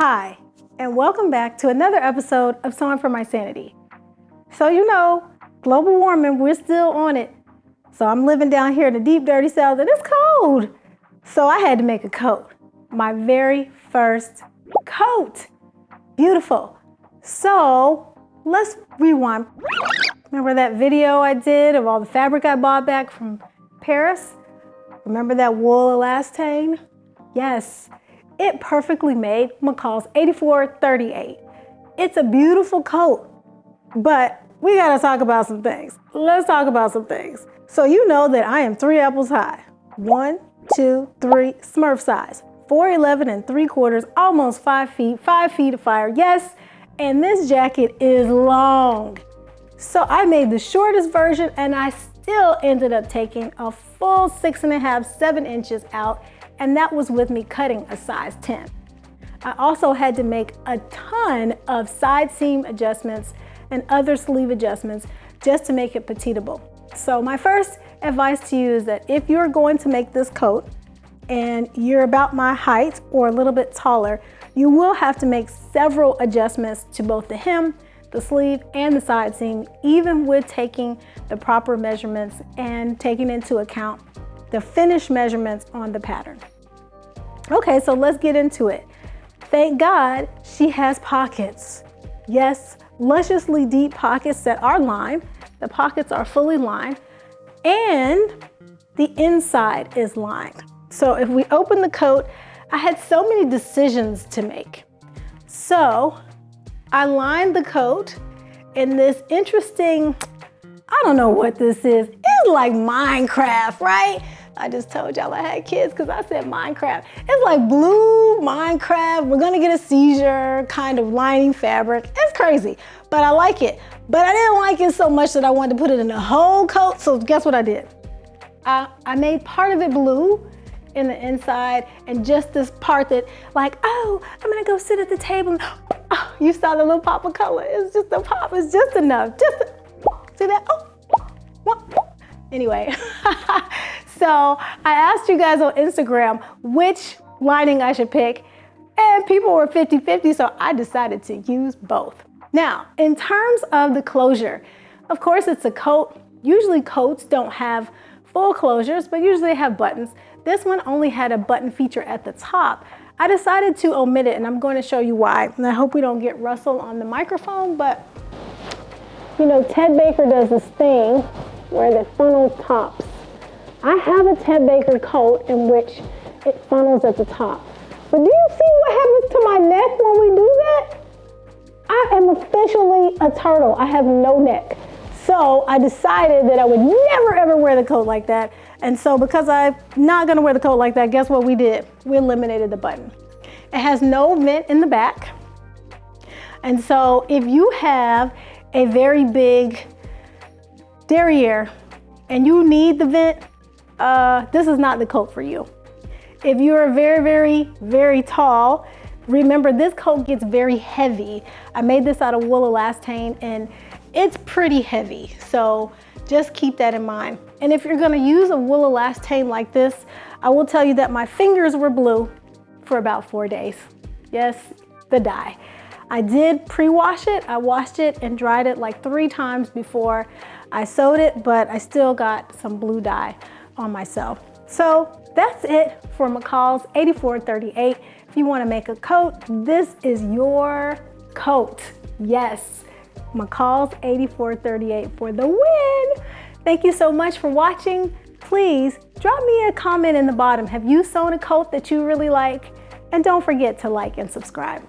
Hi, and welcome back to another episode of Sewing for My Sanity. So you know, global warming, we're still on it. So I'm living down here in the deep, dirty south, and it's cold. So I had to make a coat. My very first coat. Beautiful. So let's rewind. Remember that video I did of all the fabric I bought back from Paris? Remember that wool elastane? Yes. It perfectly made McCalls 8438. It's a beautiful coat, but we gotta talk about some things. Let's talk about some things. So you know that I am 3 apples high. 1, 2, 3, Smurf size. 4'11 3/4, almost 5 feet, 5 feet of fire, yes. And this jacket is long. So I made the shortest version and I still ended up taking a full 6.5, 7 inches out, and that was with me cutting a size 10. I also had to make a ton of side seam adjustments and other sleeve adjustments just to make it petitable. So my first advice to you is that if you're going to make this coat and you're about my height or a little bit taller, you will have to make several adjustments to both the hem, the sleeve, and the side seam, even with taking the proper measurements and taking into account the finished measurements on the pattern. Okay, so let's get into it. Thank God she has pockets. Yes, lusciously deep pockets that are lined. The pockets are fully lined and the inside is lined. So if we open the coat, I had so many decisions to make. So I lined the coat in this interesting, I don't know what this is. It's like Minecraft, right? I just told y'all I had kids because I said Minecraft. It's like blue Minecraft. We're gonna get a seizure kind of lining fabric. It's crazy, but I like it. But I didn't like it so much that I wanted to put it in the whole coat. So guess what I did? I made part of it blue in the inside and just this part that like, oh, I'm gonna go sit at the table. Oh, you saw the little pop of color. It's just a pop, it's just enough. See that? Anyway, so I asked you guys on Instagram which lining I should pick, and people were 50-50, so I decided to use both. Now, in terms of the closure, of course it's a coat. Usually coats don't have full closures, but usually they have buttons. This one only had a button feature at the top. I decided to omit it, and I'm going to show you why. And I hope we don't get rustle on the microphone, but you know, Ted Baker does this thing where the funnel tops. I have a Ted Baker coat in which it funnels at the top. But do you see what happens to my neck when we do that? I am officially a turtle. I have no neck. So I decided that I would never ever wear the coat like that. And so because I'm not gonna wear the coat like that, guess what we did? We eliminated the button. It has no vent in the back. And so if you have a very big derriere and you need the vent, this is not the coat for you. If you're very tall, remember this coat gets very heavy. I made this out of wool elastane and it's pretty heavy, so just keep that in mind. And if you're gonna use a wool elastane like this, I will tell you that my fingers were blue for about 4 days. Yes, the dye. I did pre-wash it. I washed it and dried it like 3 times before I sewed it, but I still got some blue dye on myself. So that's it for McCalls 8438. If you want to make a coat, this is your coat. Yes, McCalls 8438 for the win. Thank you so much for watching. Please drop me a comment in the bottom. Have you sewn a coat that you really like? And don't forget to like and subscribe.